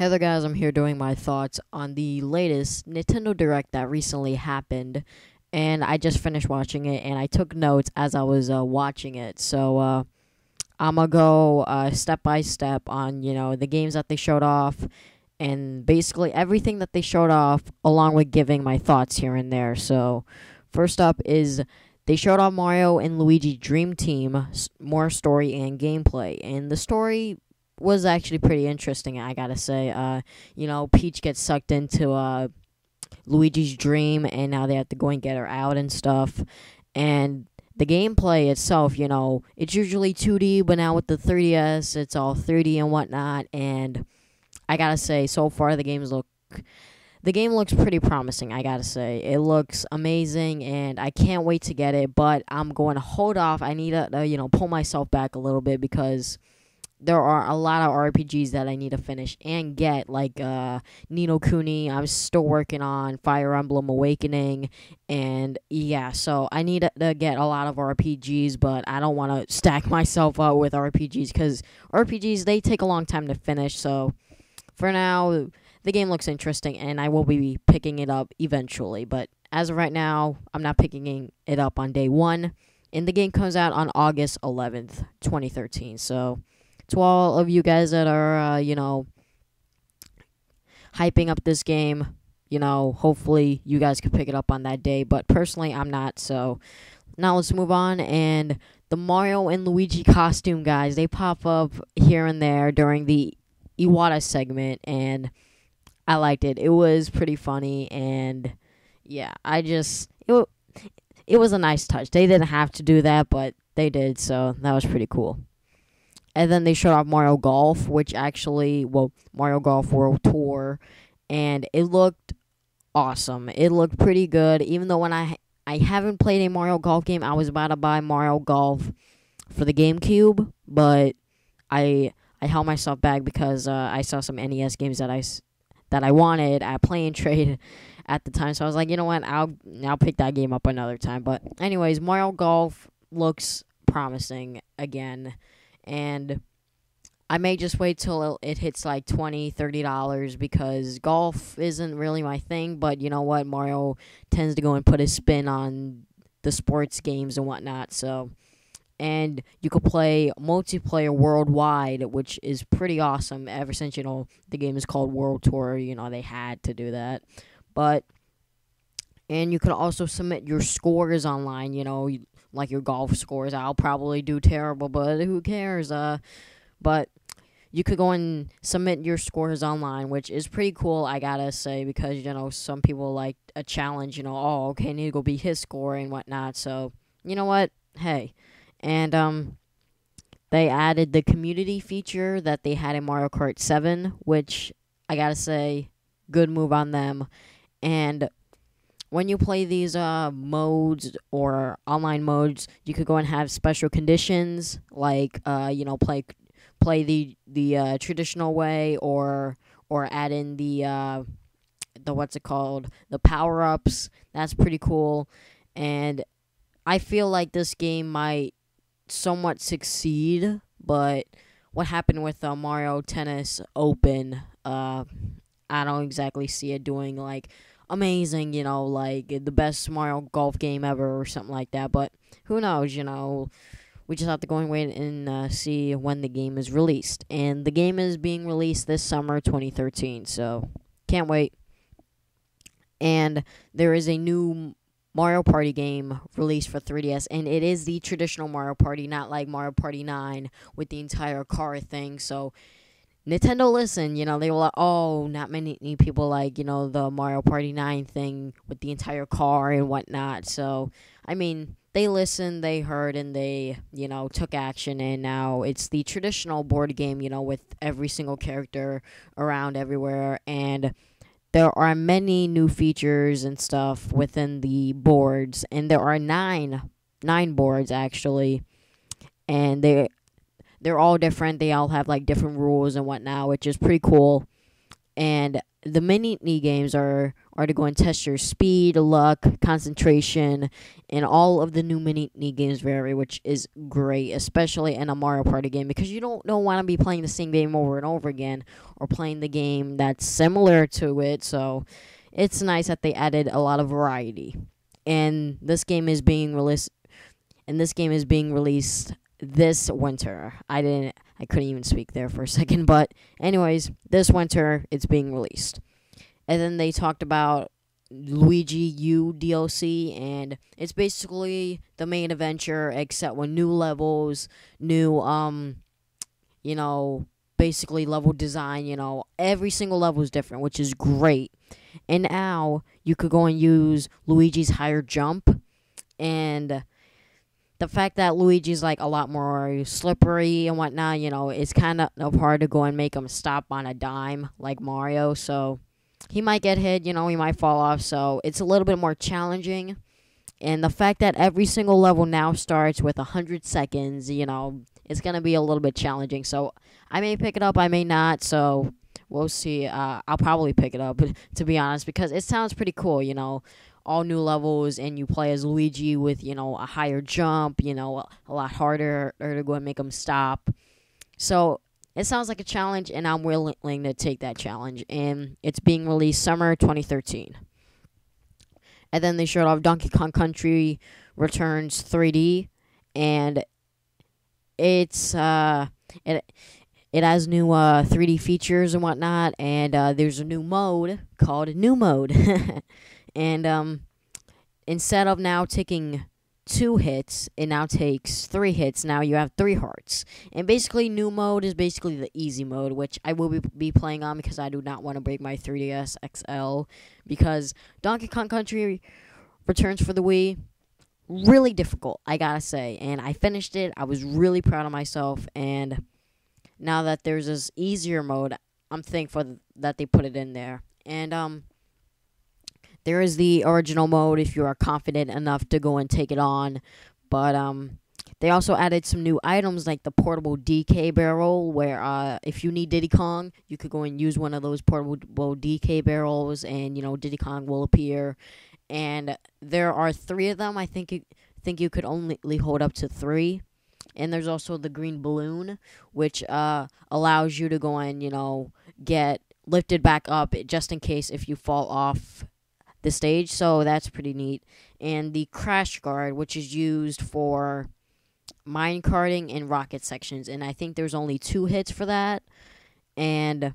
Hey there guys, I'm here doing my thoughts on the latest Nintendo Direct that recently happened, and I just finished watching it, and I took notes as I was watching it, so I'm gonna go step by step on, the games that they showed off, and basically everything that they showed off, along with giving my thoughts here and there. So, first up is they showed off Mario and Luigi Dream Team, more story and gameplay, and the story was actually pretty interesting, I gotta say. Peach gets sucked into Luigi's dream, and now they have to go and get her out and stuff. And the gameplay itself, it's usually 2D, but now with the 3DS, it's all 3D and whatnot. And I gotta say, so far the game looks pretty promising. I gotta say, it looks amazing, and I can't wait to get it. But I'm going to hold off. I need to, pull myself back a little bit because there are a lot of RPGs that I need to finish and get, like Ni no Kuni. I'm still working on Fire Emblem Awakening, and yeah, so I need to get a lot of RPGs, but I don't want to stack myself up with RPGs because RPGs, they take a long time to finish. So for now, the game looks interesting, and I will be picking it up eventually, but as of right now, I'm not picking it up on day one, and the game comes out on August 11th, 2013, so to all of you guys that are, hyping up this game, hopefully you guys can pick it up on that day. But personally, I'm not. So now let's move on. And the Mario and Luigi costume guys, they pop up here and there during the Iwata segment, and I liked it. It was pretty funny, and yeah, it was a nice touch. They didn't have to do that, but they did, so that was pretty cool. And then they showed off Mario Golf, Mario Golf World Tour, and it looked awesome. It looked pretty good, even though when I haven't played a Mario Golf game. I was about to buy Mario Golf for the GameCube, but I held myself back because I saw some NES games that I wanted at Play and Trade at the time. So I was like, you know what, I'll pick that game up another time. But anyways, Mario Golf looks promising again. And I may just wait till it hits like $20-$30 because golf isn't really my thing. But you know what? Mario tends to go and put his spin on the sports games and whatnot. So, and you could play multiplayer worldwide, which is pretty awesome. Ever since, the game is called World Tour, they had to do that. And you can also submit your scores online, like your golf scores. I'll probably do terrible, but who cares? But you could go and submit your scores online, which is pretty cool, I gotta say, because, some people like a challenge, oh, okay, I need to go beat his score and whatnot. So, you know what? Hey. And, they added the community feature that they had in Mario Kart 7, which I gotta say, good move on them. And when you play these modes or online modes, you could go and have special conditions, like play the traditional way, or add in the what's it called, the power ups. That's pretty cool, and I feel like this game might somewhat succeed. But what happened with Mario Tennis Open, I don't exactly see it doing like amazing, like the best Mario Golf game ever or something like that. But who knows, we just have to go and wait and see when the game is released. And the game is being released this summer 2013, so can't wait. And there is a new Mario Party game released for 3DS, and it is the traditional Mario Party, not like Mario Party 9 with the entire car thing. So Nintendo, listen, they were like, oh, not many people like, the Mario Party 9 thing with the entire car and whatnot. So, I mean, they listened, they heard, and they, took action, and now it's the traditional board game, with every single character around everywhere, and there are many new features and stuff within the boards, and there are nine boards, actually, and they're all different. They all have like different rules and whatnot, which is pretty cool. And the mini games are are to go and test your speed, luck, concentration, and all of the new mini games vary, which is great, especially in a Mario Party game, because you don't want to be playing the same game over and over again, or playing the game that's similar to it. So it's nice that they added a lot of variety. And this game is being released. And this game is being released this winter. I couldn't even speak there for a second, but anyways, this winter it's being released. And then they talked about Luigi U DLC, and it's basically the main adventure except with new levels, new you know, basically level design, every single level is different, which is great. And now you could go and use Luigi's higher jump, and the fact that Luigi's like a lot more slippery and whatnot, it's kind of hard to go and make him stop on a dime like Mario. So he might get hit, he might fall off. So it's a little bit more challenging. And the fact that every single level now starts with 100 seconds, it's going to be a little bit challenging. So I may pick it up, I may not. So we'll see. I'll probably pick it up, to be honest, because it sounds pretty cool, all new levels, and you play as Luigi with, a higher jump, a lot harder to go and make him stop. So it sounds like a challenge, and I'm willing to take that challenge. And it's being released summer 2013. And then they showed off Donkey Kong Country Returns 3D, and it's it has new 3D features and whatnot, and there's a new mode called New Mode. And instead of now taking 2 hits, it now takes 3 hits. Now you have 3 hearts. And basically, New Mode is basically the easy mode, which I will be playing on because I do not want to break my 3DS XL. Because Donkey Kong Country Returns for the Wii, really difficult, I gotta say. And I finished it. I was really proud of myself. And now that there's this easier mode, I'm thankful that they put it in there. And there is the original mode if you are confident enough to go and take it on. But they also added some new items like the portable DK barrel, where if you need Diddy Kong, you could go and use one of those portable DK barrels, and Diddy Kong will appear. And there are 3 of them. I think you could only hold up to 3. And there's also the green balloon, which allows you to go and get lifted back up just in case if you fall off the stage. So that's pretty neat. And the crash guard, which is used for mine carting and rocket sections, and I think there's only 2 hits for that. And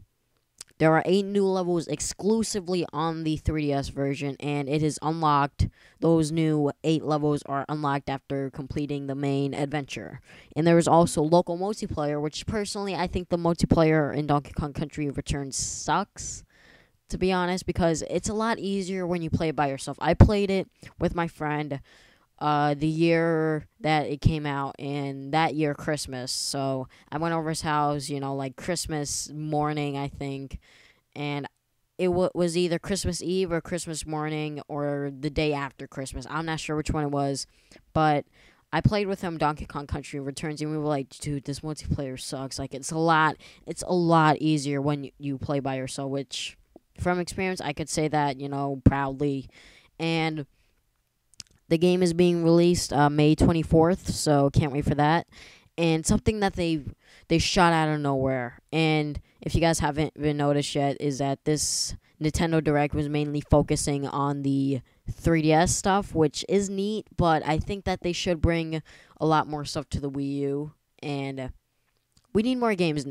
there are 8 new levels exclusively on the 3DS version, and it is unlocked. Those new 8 levels are unlocked after completing the main adventure. And there is also local multiplayer, which personally I think the multiplayer in Donkey Kong Country Returns sucks, to be honest, because it's a lot easier when you play it by yourself. I played it with my friend the year that it came out, and that year Christmas. So I went over his house, like Christmas morning, I think, and it was either Christmas Eve or Christmas morning or the day after Christmas. I'm not sure which one it was, but I played with him Donkey Kong Country Returns, and we were like, dude, this multiplayer sucks. Like, it's a lot easier when you play by yourself, which from experience, I could say that, proudly. And the game is being released May 24th, so can't wait for that. And something that they shot out of nowhere, and if you guys haven't been noticed yet, is that this Nintendo Direct was mainly focusing on the 3DS stuff, which is neat, but I think that they should bring a lot more stuff to the Wii U, and we need more games.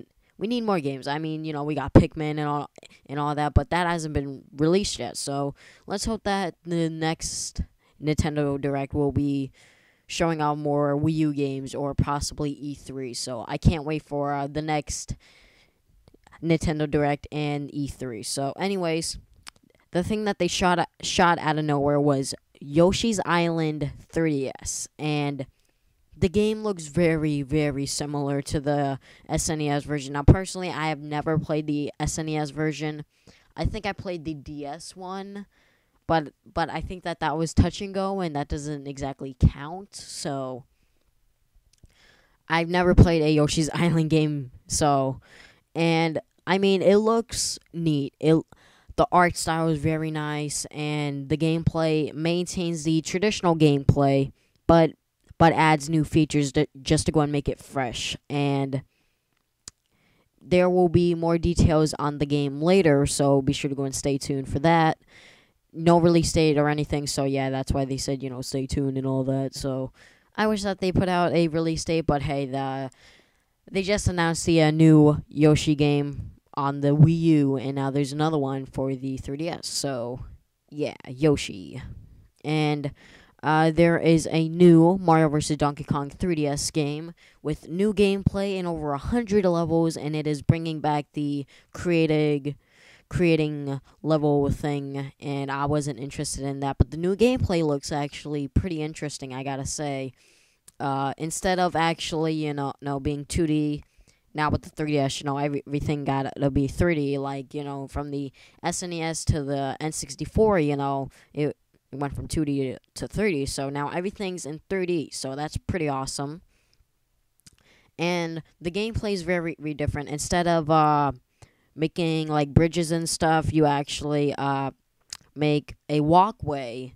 I mean, we got Pikmin and all that, but that hasn't been released yet. So let's hope that the next Nintendo Direct will be showing out more Wii U games, or possibly E3. So I can't wait for the next Nintendo Direct and E3. So anyways, the thing that they shot out of nowhere was Yoshi's Island 3DS, and the game looks very, very similar to the SNES version. Now, personally, I have never played the SNES version. I think I played the DS one, but I think that was touch and go, and that doesn't exactly count. So I've never played a Yoshi's Island game. So, and I mean, it looks neat. the art style is very nice, and the gameplay maintains the traditional gameplay, but adds new features just to go and make it fresh. And there will be more details on the game later, so be sure to go and stay tuned for that. No release date or anything, so yeah, that's why they said, stay tuned and all that. So I wish that they put out a release date, but hey, they just announced the new Yoshi game on the Wii U, and now there's another one for the 3DS. So yeah, Yoshi. And there is a new Mario vs. Donkey Kong 3DS game with new gameplay and over 100 levels, and it is bringing back the creating level thing, and I wasn't interested in that. But the new gameplay looks actually pretty interesting, I gotta say. Instead of actually, being 2D, now with the 3DS, everything got to be 3D. Like, from the SNES to the N64, it went from 2D to 3D. So now everything's in 3D. So that's pretty awesome. And the gameplay is very, very different. Instead of making like bridges and stuff, you actually make a walkway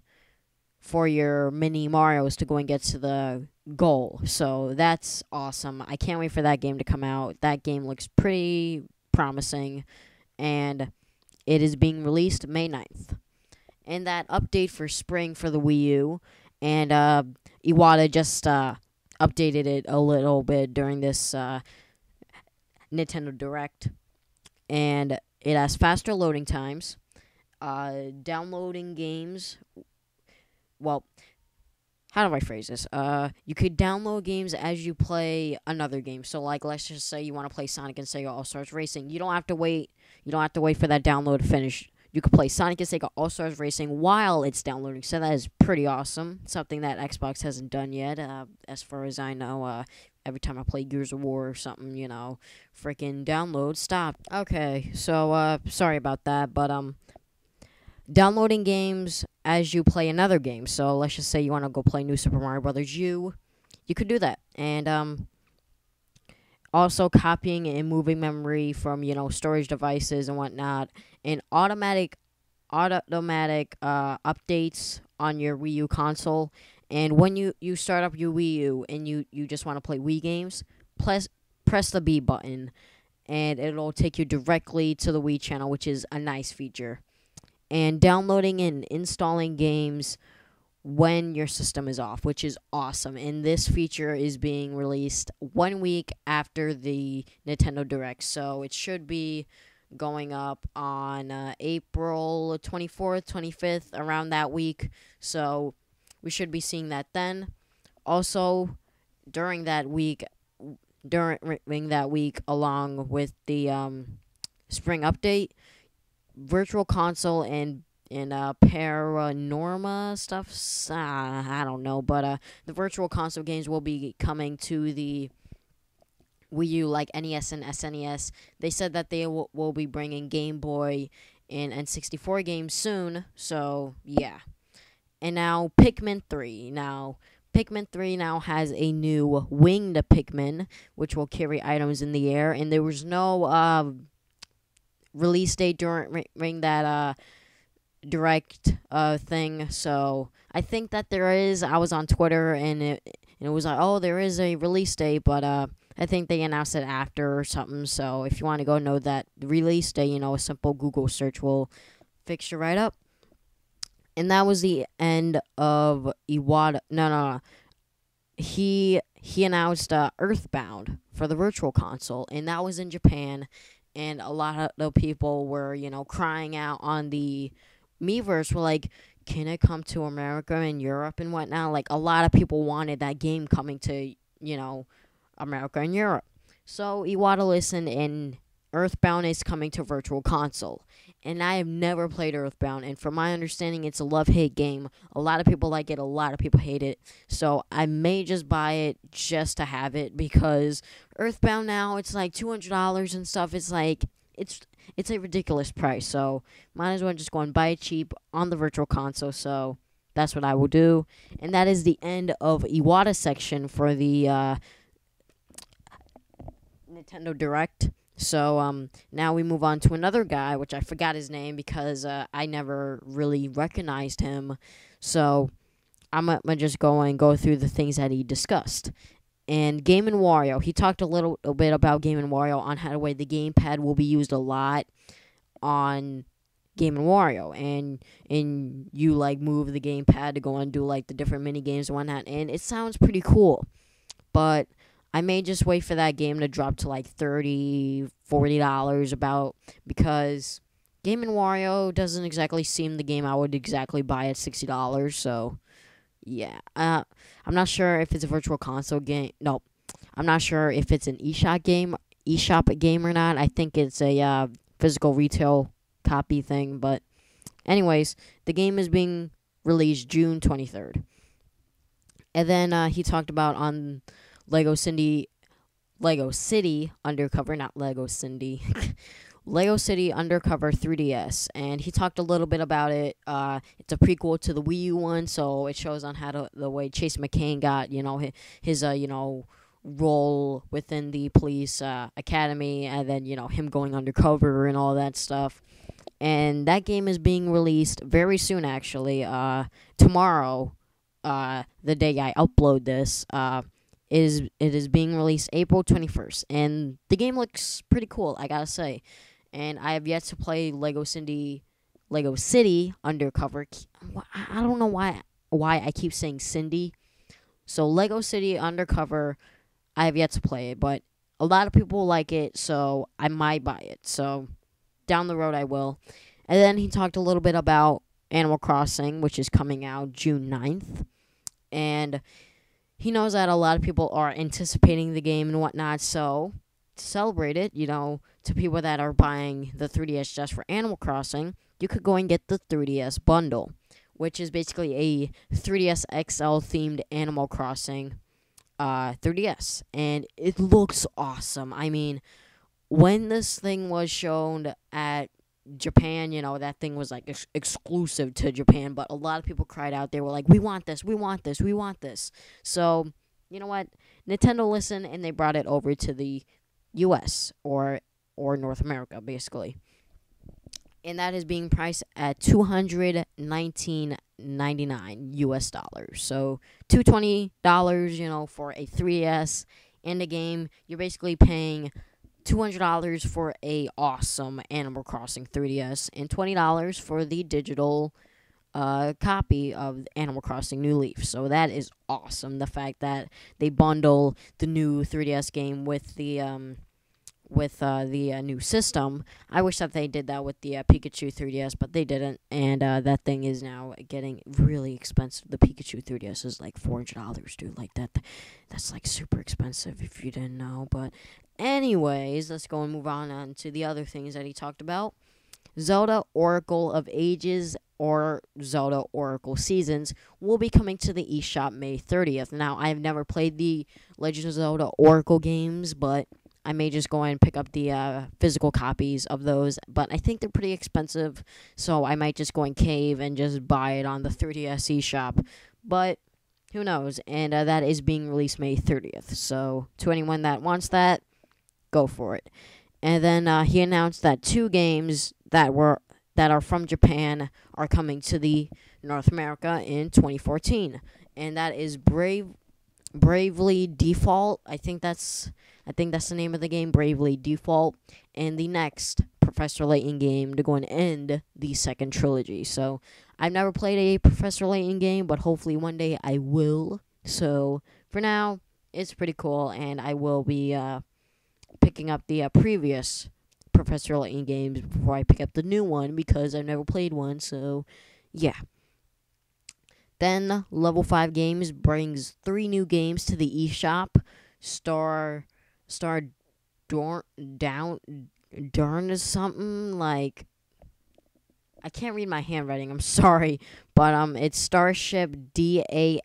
for your mini Marios to go and get to the goal. So that's awesome. I can't wait for that game to come out. That game looks pretty promising, and it is being released May 9th. And that update for spring for the Wii U, and Iwata just updated it a little bit during this Nintendo Direct, and it has faster loading times, downloading games. Well, how do I phrase this? You could download games as you play another game. So, like, let's just say you want to play Sonic and Sega All-Stars Racing. You don't have to wait. You don't have to wait for that download to finish. You can play Sonic and Sega All-Stars Racing while it's downloading. So that is pretty awesome. Something that Xbox hasn't done yet, as far as I know. Every time I play Gears of War or something, freaking download stopped. Okay, so sorry about that, but downloading games as you play another game. So let's just say you want to go play New Super Mario Brothers U. You could do that. And also copying and moving memory from, storage devices and whatnot. And automatic updates on your Wii U console. And when you start up your Wii U and you just want to play Wii games, press the B button, and it'll take you directly to the Wii channel, which is a nice feature. And downloading and installing games when your system is off, which is awesome. And this feature is being released 1 week after the Nintendo Direct, so it should be going up on April 24th, 25th, around that week. So we should be seeing that then. Also, during that week, along with the spring update, Virtual Console and Paranorma stuff. I don't know, but the Virtual Console games will be coming to the Wii U, like NES and SNES. They said that they will be bringing Game Boy and N64 games soon. So yeah. And now Pikmin 3. Pikmin 3 now has a new winged Pikmin, which will carry items in the air, and there was no release date during that direct thing. So I think that there is. I was on Twitter, and it was like, oh, there is a release date, but I think they announced it after or something. So if you want to go know that release date, a simple Google search will fix you right up. And that was the end of Iwata. No. He announced Earthbound for the Virtual Console, and that was in Japan. And a lot of the people were, crying out on the Miiverse, were like, can it come to America and Europe and whatnot? Like, a lot of people wanted that game coming to, America and Europe. So Iwata listened, and Earthbound is coming to Virtual Console. And I have never played Earthbound, and from my understanding, it's a love-hate game. A lot of people like it, a lot of people hate it. So I may just buy it just to have it, because Earthbound now, it's like $200 and stuff. It's like, it's a ridiculous price. So might as well just go and buy it cheap on the Virtual Console. So that's what I will do. And that is the end of Iwata section for the Nintendo Direct. So now we move on to another guy, which I forgot his name because I never really recognized him. So I'm gonna just go and go through the things that he discussed. And Game and Wario, he talked a bit about Game and Wario on how the way the gamepad will be used a lot on Game and Wario, and you like move the gamepad to go and do like the different mini games and whatnot, and it sounds pretty cool. But I may just wait for that game to drop to like $30, $40 about because Game and Wario doesn't exactly seem the game I would exactly buy at $60. So yeah, I'm not sure if it's a virtual console game. No, I'm not sure if it's an eShop game or not. I think it's a physical retail copy thing. But anyways, the game is being released June 23rd. And then he talked about on Lego City Undercover, not Lego Cindy. Lego City Undercover 3DS, and he talked a little bit about it. It's a prequel to the Wii U one, so it shows on the way Chase McCain got, his role within the police academy, and then him going undercover and all that stuff. And that game is being released very soon, actually. Tomorrow, the day I upload this, it is being released April 21st, and the game looks pretty cool, I gotta say. And I have yet to play Lego City Undercover. I don't know why I keep saying Cindy. So Lego City Undercover, I have yet to play it, but a lot of people like it, so I might buy it. So down the road I will. And then he talked a little bit about Animal Crossing, which is coming out June 9th. And he knows that a lot of people are anticipating the game and whatnot, so to celebrate it, to people that are buying the 3DS just for Animal Crossing, you could go and get the 3DS bundle, which is basically a 3DS XL themed Animal Crossing 3DS, and it looks awesome. I mean, when this thing was shown at Japan, that thing was like exclusive to Japan, but a lot of people cried out. They were like, we want this, we want this, we want this. So, you know what? Nintendo listened and they brought it over to the US or North America, basically. And that is being priced at $219.99 US dollars. So $220, for a 3DS and a game. You're basically paying $200 for a awesome Animal Crossing 3DS and $20 for the digital copy of Animal Crossing New Leaf. So that is awesome. The fact that they bundle the new 3DS game with the new system. I wish that they did that with the Pikachu 3DS, but they didn't, and that thing is now getting really expensive. The Pikachu 3DS is like $400, dude. Like that's like super expensive if you didn't know. But anyways, let's go and move on to the other things that he talked about. Zelda Oracle of Ages or Zelda Oracle Seasons will be coming to the eShop May 30th. Now, I have never played the Legend of Zelda Oracle games, but I may just go and pick up the physical copies of those. But I think they're pretty expensive, so I might just go and cave and just buy it on the 3DS eShop. But who knows? And that is being released May 30th. So to anyone that wants that, go for it. And then he announced that 2 games that are from Japan are coming to the North America in 2014, and that is Bravely Default. I think that's the name of the game, Bravely Default, and the next Professor Layton game to go and end the second trilogy. So I've never played a Professor Layton game, but hopefully one day I will. So for now, it's pretty cool, and I will be picking up the previous Professor Layton games before I pick up the new one because I've never played one. So yeah. Then Level 5 Games brings 3 new games to the eShop. Star Darn is something like, I can't read my handwriting, I'm sorry, but it's Starship Damrey.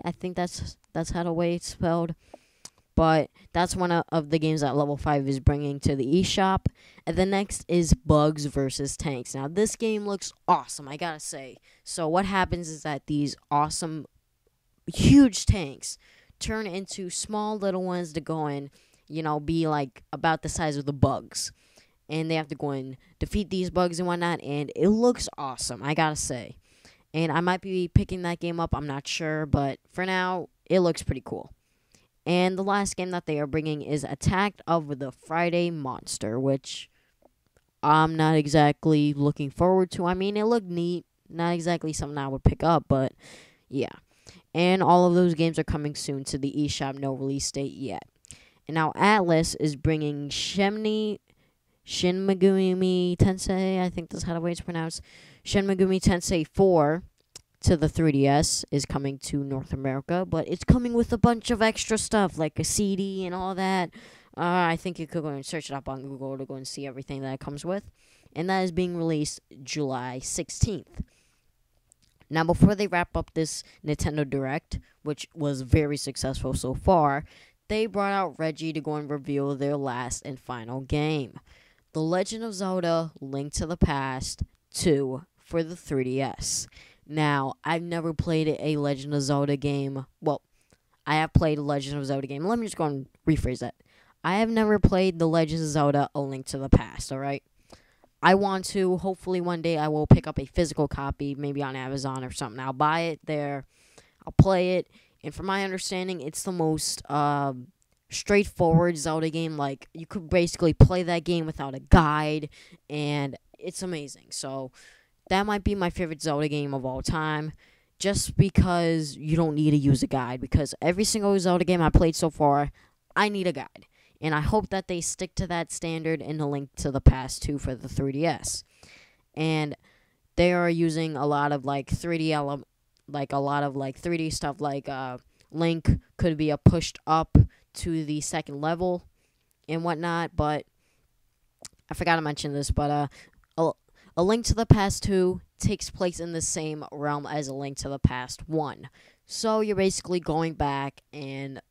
I think that's how the way it's spelled. But that's one of the games that Level 5 is bringing to the eShop. And the next is Bugs vs. Tanks. Now, this game looks awesome, I gotta say. So what happens is that these awesome, huge tanks turn into small little ones to go in be like about the size of the bugs. And they have to go and defeat these bugs and whatnot, and it looks awesome, I gotta say. And I might be picking that game up, I'm not sure, but for now, it looks pretty cool. And the last game that they are bringing is Attack of the Friday Monster, which I'm not exactly looking forward to. I mean, it looked neat, not exactly something I would pick up, but yeah. And all of those games are coming soon to the eShop, no release date yet. And now Atlas is bringing Shin Megami Tensei, I think that's how the way it's pronounced. Shin Megami Tensei 4 to the 3DS is coming to North America, but it's coming with a bunch of extra stuff, like a CD and all that. I think you could go and search it up on Google to go and see everything that it comes with. And that is being released July 16th. Now, before they wrap up this Nintendo Direct, which was very successful so far, they brought out Reggie to go and reveal their last and final game. The Legend of Zelda Link to the Past 2 for the 3DS. Now, I've never played a Legend of Zelda game. Well, I have played a Legend of Zelda game. Let me just go and rephrase that. I have never played the Legend of Zelda A Link to the Past, alright? I want to. Hopefully one day I will pick up a physical copy, maybe on Amazon or something. I'll buy it there. I'll play it. And from my understanding, it's the most straightforward Zelda game. Like, you could basically play that game without a guide, and it's amazing. So, that might be my favorite Zelda game of all time, just because you don't need to use a guide. Because every single Zelda game I played so far, I need a guide. And I hope that they stick to that standard in the Link to the Past 2 for the 3DS. And they are using a lot of, like, 3D 3D stuff, like, Link could be pushed up to the second level and whatnot, but I forgot to mention this, but A Link to the Past 2 takes place in the same realm as A Link to the Past 1. So you're basically going back and,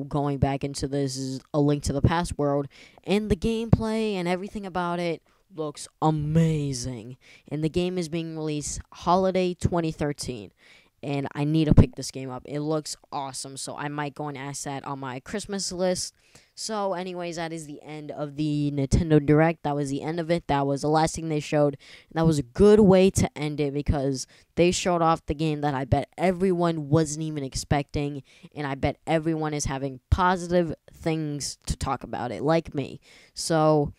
going back into this A Link to the Past world, and the gameplay and everything about it looks amazing. And the game is being released holiday 2013. And I need to pick this game up. It looks awesome, so I might go and ask that on my Christmas list. So, anyways, that is the end of the Nintendo Direct. That was the end of it. That was the last thing they showed. And that was a good way to end it because they showed off the game that I bet everyone wasn't even expecting. And I bet everyone is having positive things to talk about it, like me. So,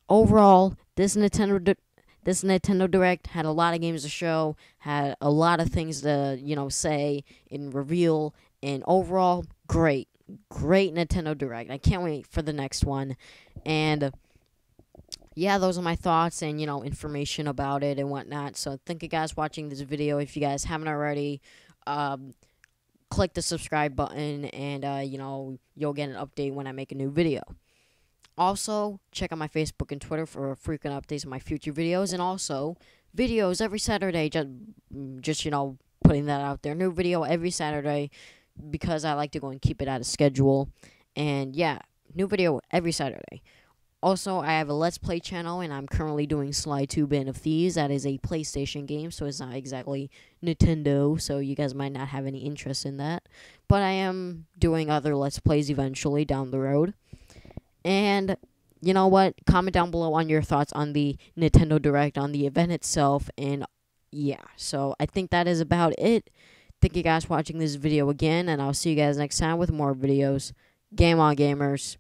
overall, this Nintendo Direct had a lot of games to show, had a lot of things to, say and reveal, and overall, great Nintendo Direct. I can't wait for the next one. And yeah, those are my thoughts and, information about it and whatnot. So thank you guys for watching this video. If you guys haven't already, click the subscribe button and, you'll get an update when I make a new video. Also, check out my Facebook and Twitter for frequent updates on my future videos, and also videos every Saturday. Just putting that out there. New video every Saturday because I like to go and keep it at a schedule. And yeah, new video every Saturday. Also, I have a Let's Play channel, and I'm currently doing Sly 2 Band of Thieves. That is a PlayStation game, so it's not exactly Nintendo, so you guys might not have any interest in that. But I am doing other Let's Plays eventually down the road. And, you know what? Comment down below on your thoughts on the Nintendo Direct, on the event itself, and yeah. So, I think that is about it. Thank you guys for watching this video again, and I'll see you guys next time with more videos. Game on, gamers.